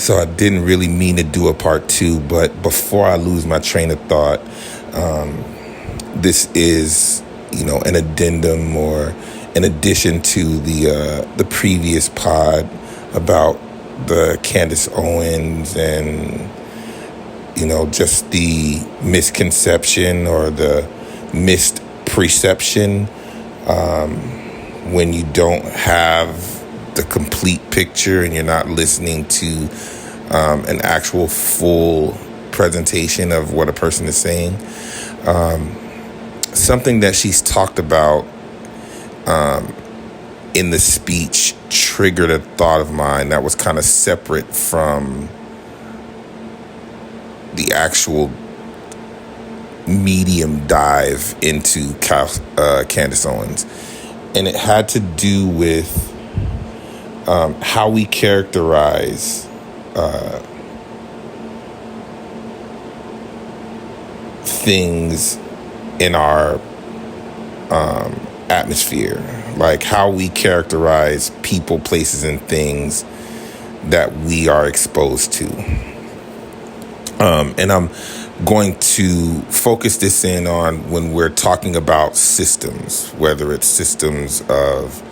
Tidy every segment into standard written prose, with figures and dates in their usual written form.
So I didn't really mean to do a part two, but before I lose my train of thought, this is, an addendum or an addition to the previous pod about the Candace Owens and, just the misconception or the misperception when you don't have the complete picture and you're not listening to an actual full presentation of what a person is saying. Something that she's talked about in the speech triggered a thought of mine that was kind of separate from the actual medium dive into Candace Owens. And it had to do with how we characterize things in our atmosphere, like how we characterize people, places, and things that we are exposed to. And I'm going to focus this in on when we're talking about systems, whether it's systems of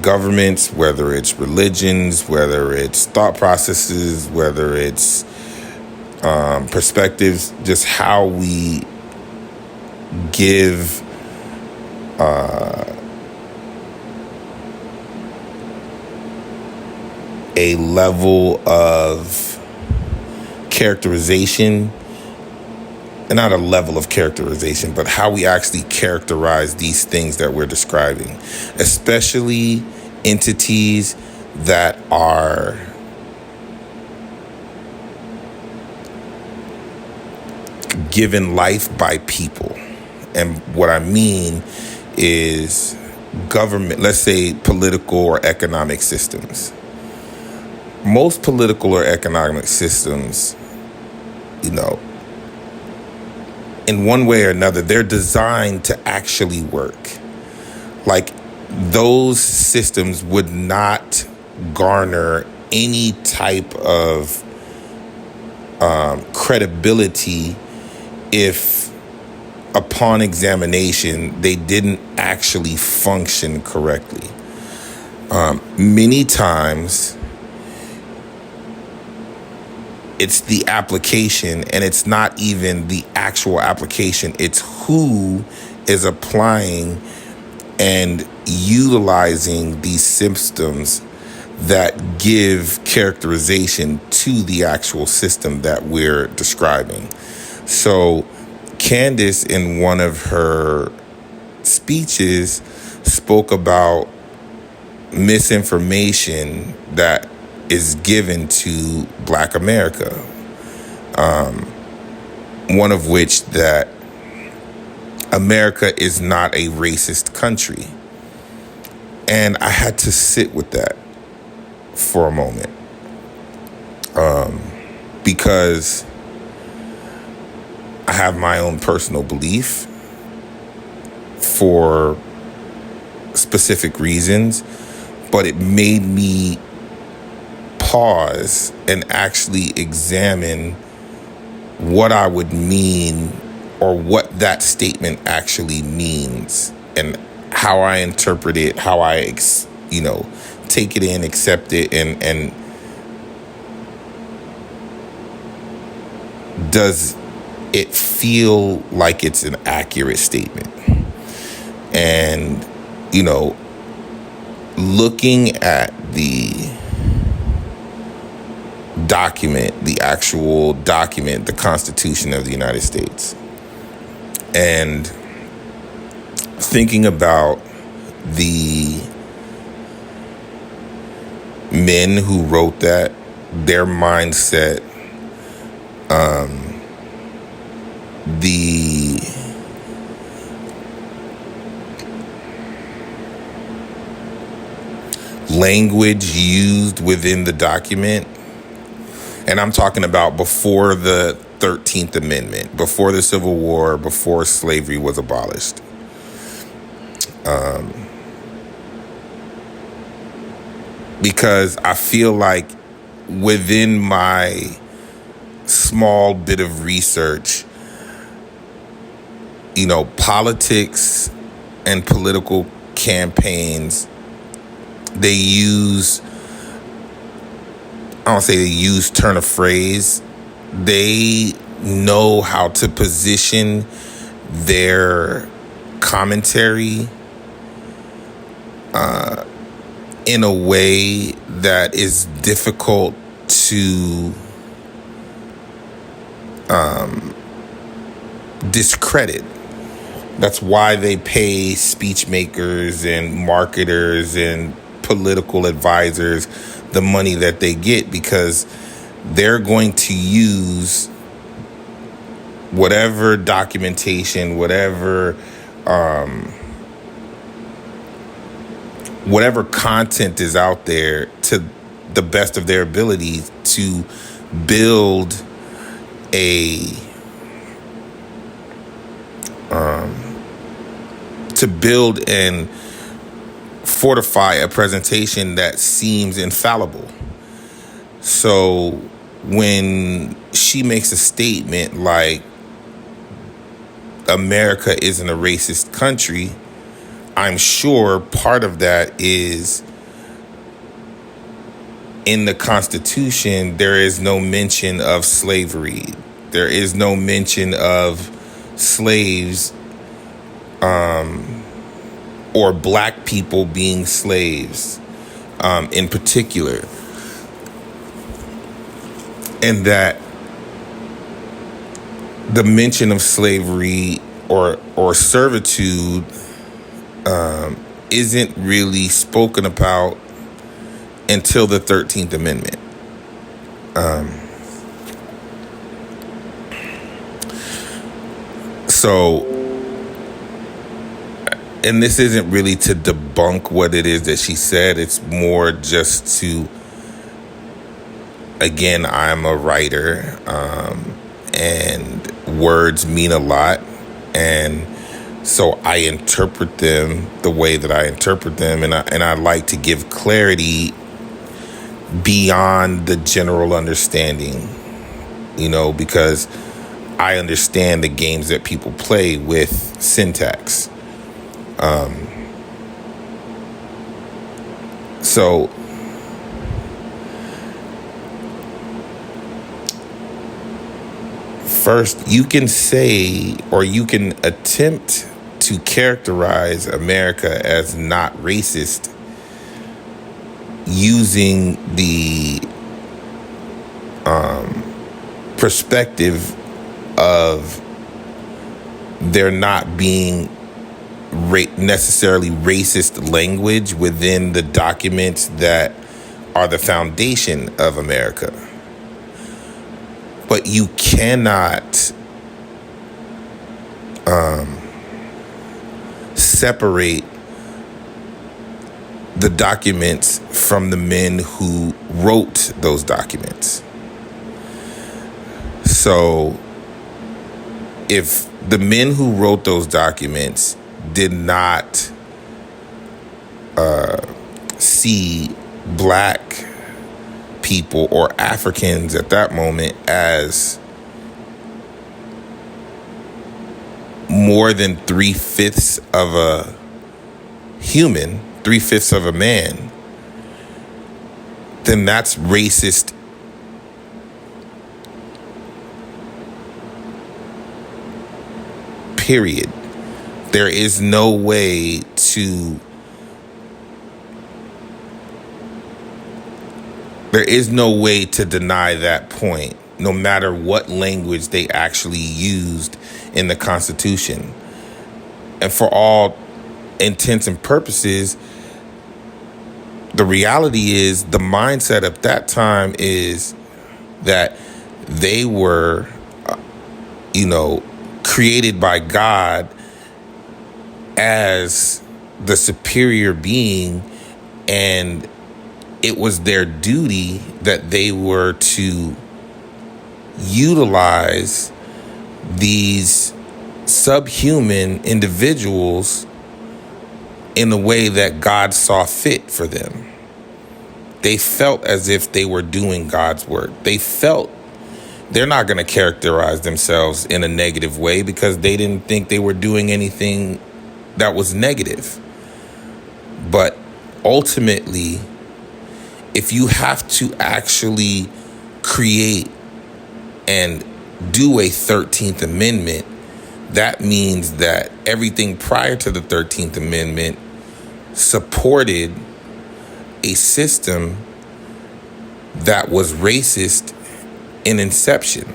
governments, whether it's religions, whether it's thought processes, whether it's perspectives, just how we give a level of characterization, and not a level of characterization, but how we actually characterize these things that we're describing, especially entities that are given life by people. And what I mean is government, let's say political or economic systems. Most political or economic systems, in one way or another, they're designed to actually work. Like, those systems would not garner any type of credibility if, upon examination, they didn't actually function correctly. Many times, it's the application, and it's not even the actual application. It's who is applying and utilizing these systems that give characterization to the actual system that we're describing. So Candace, in one of her speeches, spoke about misinformation that is given to Black America. One of which that America is not a racist country. And I had to sit with that for a moment. Because I have my own personal belief for specific reasons, but it made me pause and actually examine what I would mean, or what that statement actually means, and how I interpret it, how I, take it in, accept it, and does it feel like it's an accurate statement? And, looking at the document, the actual document, the Constitution of the United States, and thinking about the men who wrote that, their mindset, the language used within the document. And I'm talking about before the 13th Amendment, before the Civil War, before slavery was abolished. Because I feel like within my small bit of research, politics and political campaigns, they use, I don't say they use turn of phrase, they know how to position their commentary in a way that is difficult to discredit. That's why they pay speech makers and marketers and political advisors the money that they get, because they're going to use whatever documentation, whatever content is out there to the best of their ability to build and fortify a presentation that seems infallible. So when she makes a statement like America isn't a racist country, I'm sure part of that is in the Constitution, there is no mention of slavery. There is no mention of slaves or black people being slaves in particular. And that the mention of slavery or servitude isn't really spoken about until the 13th Amendment. And this isn't really to debunk what it is that she said. It's more just to, again, I'm a writer, and words mean a lot. And so I interpret them the way that I interpret them. And I like to give clarity beyond the general understanding, because I understand the games that people play with syntax. So first, you can say, or you can attempt to characterize America as not racist using the perspective of there not being necessarily racist language within the documents that are the foundation of America. But you cannot separate the documents from the men who wrote those documents. So if the men who wrote those documents did not see black people or Africans at that moment as more than 3/5 of a human, 3/5 of a man, then that's racist. Period. There is no way to deny that point, no matter what language they actually used in the Constitution. And for all intents and purposes, the reality is the mindset at that time is that they were, created by God as the superior being, and it was their duty that they were to utilize these subhuman individuals in the way that God saw fit for them. They felt as if they were doing God's work. They felt they're not going to characterize themselves in a negative way because they didn't think they were doing anything that was negative. But ultimately, if you have to actually create and do a 13th Amendment, that means that everything prior to the 13th Amendment supported a system that was racist in inception.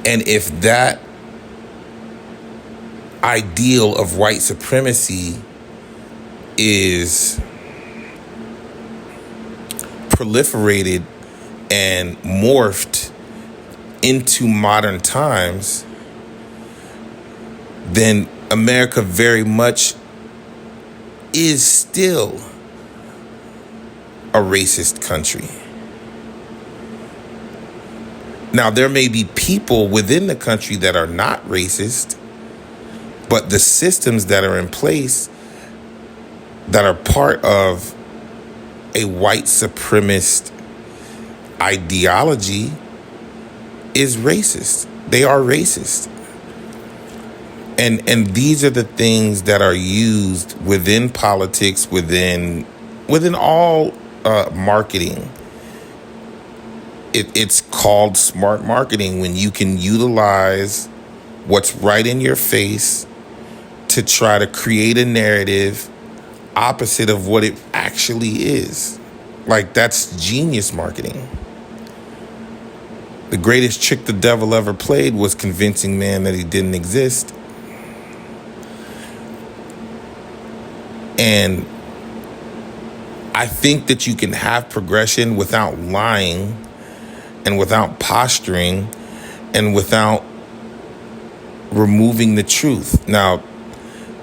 And if that ideal of white supremacy is proliferated and morphed into modern times, then America very much is still a racist country. Now, there may be people within the country that are not racist, but the systems that are in place that are part of a white supremacist ideology is racist. They are racist. And these are the things that are used within politics, within all marketing. It's called smart marketing when you can utilize what's right in your face to try to create a narrative opposite of what it actually is. Like, that's genius marketing. The greatest trick the devil ever played was convincing man that he didn't exist. And I think that you can have progression without lying and without posturing and without removing the truth. Now,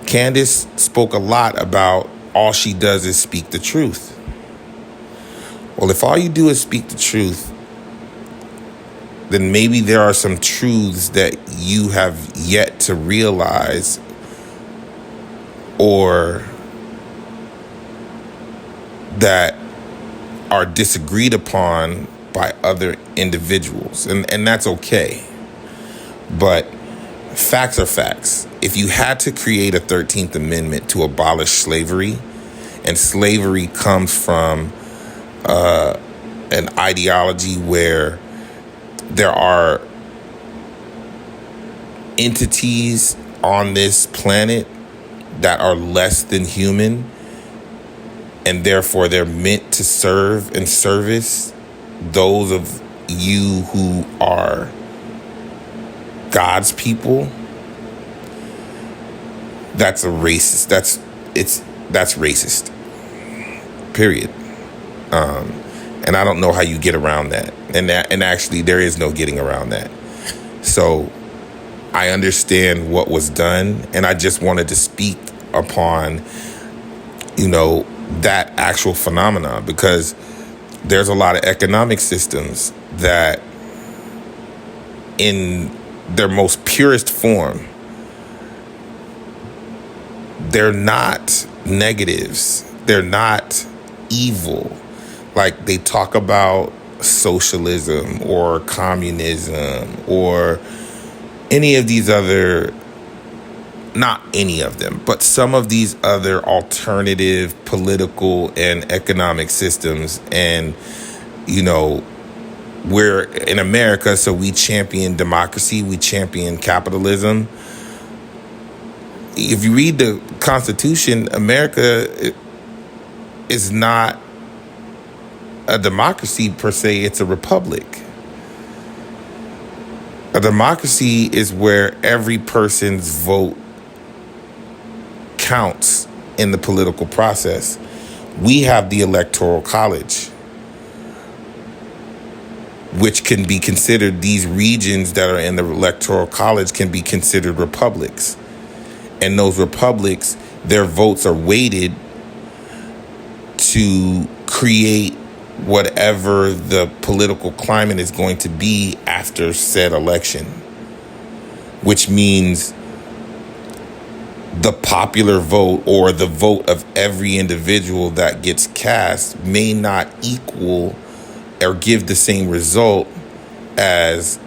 Candace spoke a lot about all she does is speak the truth. Well, if all you do is speak the truth, then maybe there are some truths that you have yet to realize or that are disagreed upon by other individuals. And that's okay. But facts are facts. If you had to create a 13th Amendment to abolish slavery, and slavery comes from an ideology where there are entities on this planet that are less than human, and therefore they're meant to serve and service those of you who are God's people. That's a racist. That's racist. Period. And I don't know how you get around that. And actually there is no getting around that. So I understand what was done, and I just wanted to speak upon, that actual phenomena, because there's a lot of economic systems that in their most purest form, they're not negatives. They're not evil. Like, they talk about socialism or communism or any of these other, not any of them, but some of these other alternative political and economic systems. And, we're in America, so we champion democracy, we champion capitalism. If you read the Constitution, America is not a democracy per se, it's a republic. A democracy is where every person's vote counts in the political process. We have the Electoral College, which can be considered, these regions that are in the Electoral College can be considered republics. And those republics, their votes are weighted to create whatever the political climate is going to be after said election, which means the popular vote or the vote of every individual that gets cast may not equal or give the same result as,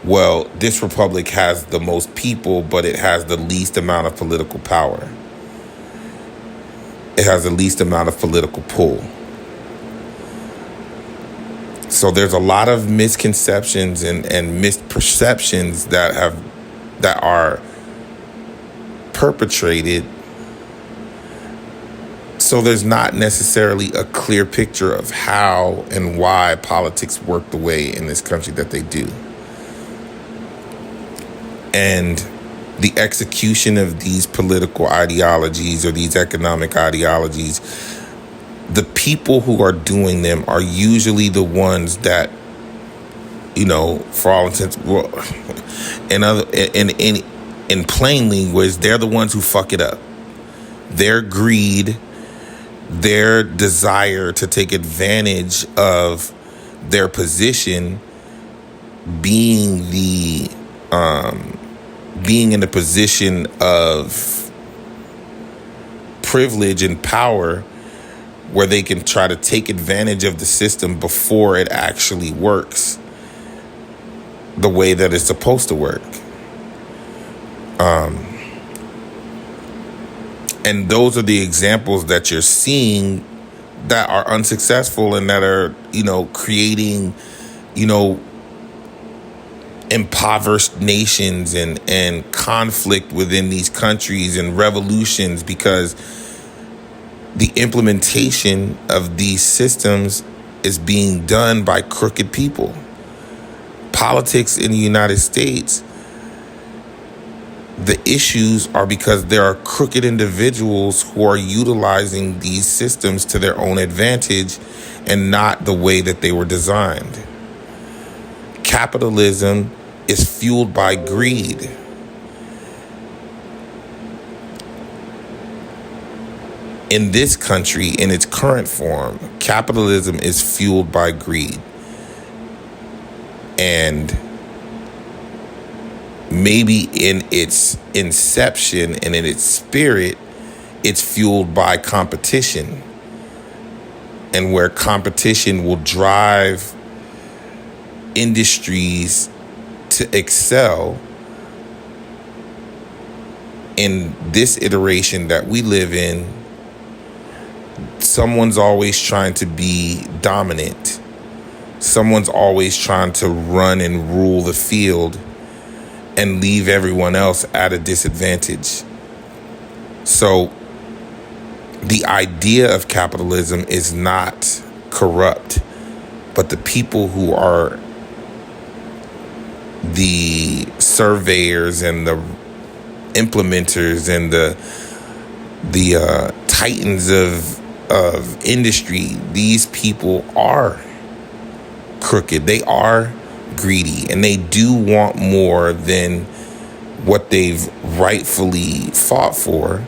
well, this republic has the most people, but it has the least amount of political power. It has the least amount of political pull. So there's a lot of misconceptions and misperceptions that are perpetrated. So there's not necessarily a clear picture of how and why politics work the way in this country that they do. And the execution of these political ideologies or these economic ideologies, the people who are doing them are usually the ones that, for all intents, well, in plain language, they're the ones who fuck it up. Their greed, their desire to take advantage of their position, being in a position of privilege and power, where they can try to take advantage of the system before it actually works the way that it's supposed to work. And those are the examples that you're seeing that are unsuccessful and that are, creating, impoverished nations and conflict within these countries and revolutions, because the implementation of these systems is being done by crooked people. Politics in the United States, the issues are because there are crooked individuals who are utilizing these systems to their own advantage and not the way that they were designed. Capitalism is fueled by greed. In this country, in its current form, capitalism is fueled by greed. And maybe in its inception and in its spirit, it's fueled by competition. And where competition will drive industries to excel, in this iteration that we live in, someone's always trying to be dominant. Someone's always trying to run and rule the field and leave everyone else at a disadvantage. So the idea of capitalism is not corrupt, but the people who are the surveyors and the implementers and the titans of industry, these people are crooked. They are greedy, and they do want more than what they've rightfully fought for.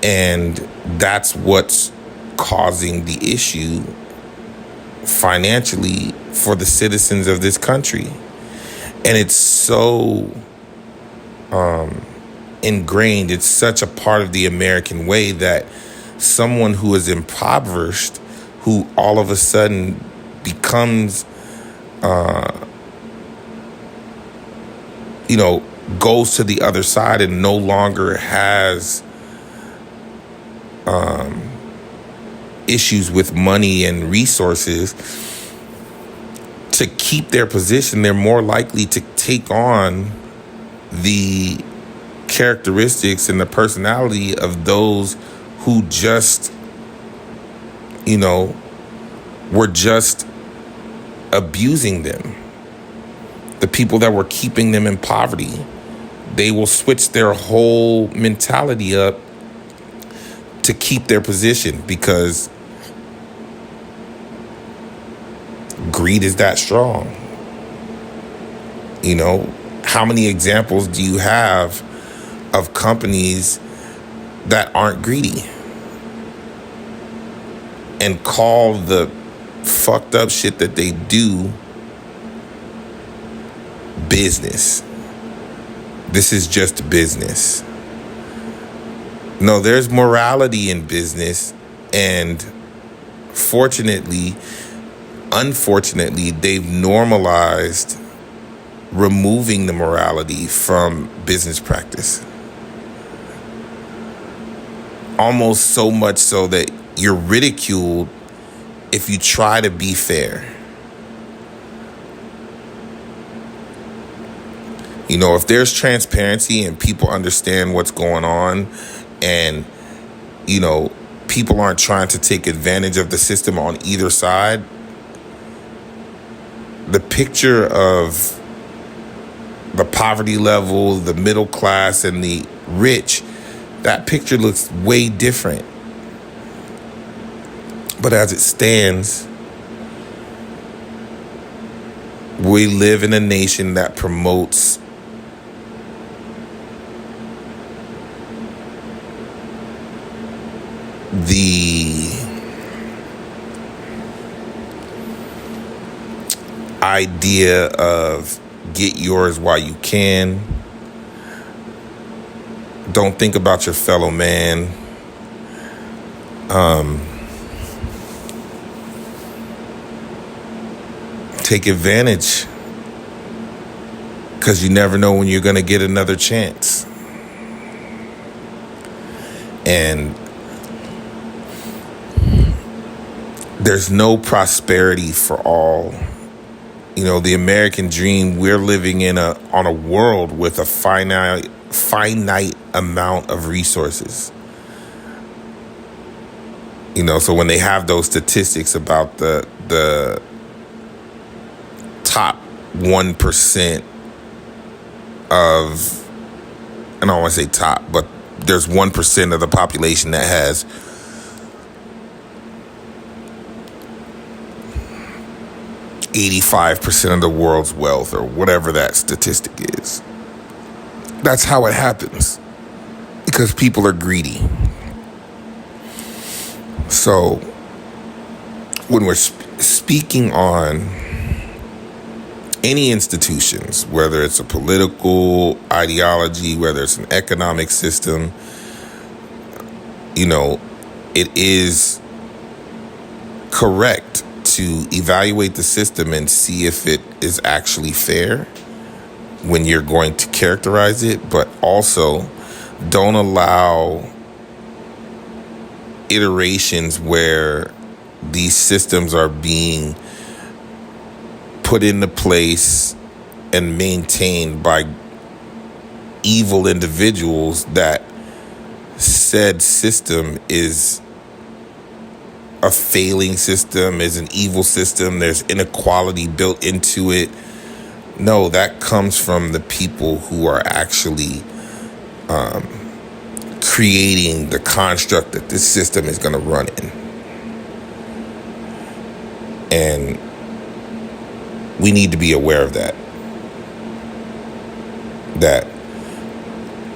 And that's what's causing the issue financially for the citizens of this country. And it's so ingrained, it's such a part of the American way that someone who is impoverished, who all of a sudden becomes goes to the other side and no longer has issues with money and resources to keep their position, they're more likely to take on the characteristics and the personality of those who just, were just abusing them. The people that were keeping them in poverty, they will switch their whole mentality up to keep their position because greed is that strong. How many examples do you have of companies that aren't greedy and call the fucked up shit that they do business? This is just business. No, there's morality in business, and unfortunately, they've normalized removing the morality from business practice. Almost so much so that you're ridiculed if you try to be fair. You know, if there's transparency and people understand what's going on, and, you know, people aren't trying to take advantage of the system on either side, the picture of the poverty level, the middle class, and the rich, that picture looks way different. But as it stands, we live in a nation that promotes the idea of get yours while you can. Don't think about your fellow man. Take advantage, because you never know when you're going to get another chance. And there's no prosperity for all. You know, the American dream, we're living on a world with a finite amount of resources. You know, so when they have those statistics about the top 1% of, I don't want to say top, but there's 1% of the population that has 85% of the world's wealth, or whatever that statistic is. That's how it happens, because people are greedy. So when we're speaking on any institutions, whether it's a political ideology, whether it's an economic system, you know, it is correct to evaluate the system and see if it is actually fair when you're going to characterize it, but also don't allow iterations where these systems are being put into place and maintained by evil individuals that said system is a failing system, is an evil system, there's inequality built into it. No, that comes from the people who are actually creating the construct that this system is going to run in. And we need to be aware of that. That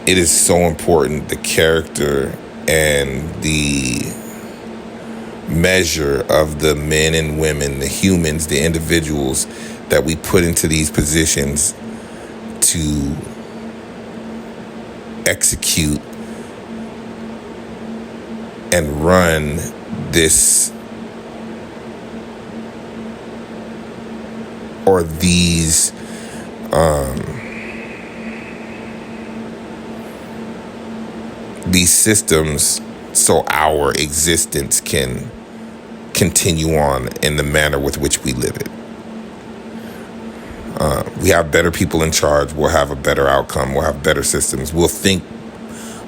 it is so important, the character and the measure of the men and women, the humans, the individuals that we put into these positions to execute and run this or these systems, so our existence can continue on in the manner with which we live it. We have better people in charge. We'll have a better outcome. We'll have better systems. We'll think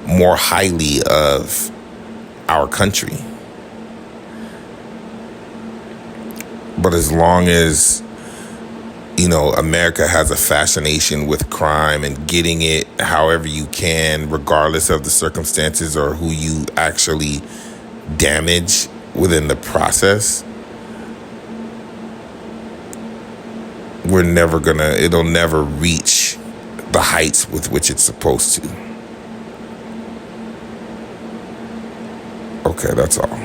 more highly of our country. But as long as, you know, America has a fascination with crime and getting it however you can, regardless of the circumstances or who you actually damage within the process, it'll never reach the heights with which it's supposed to. Okay, that's all.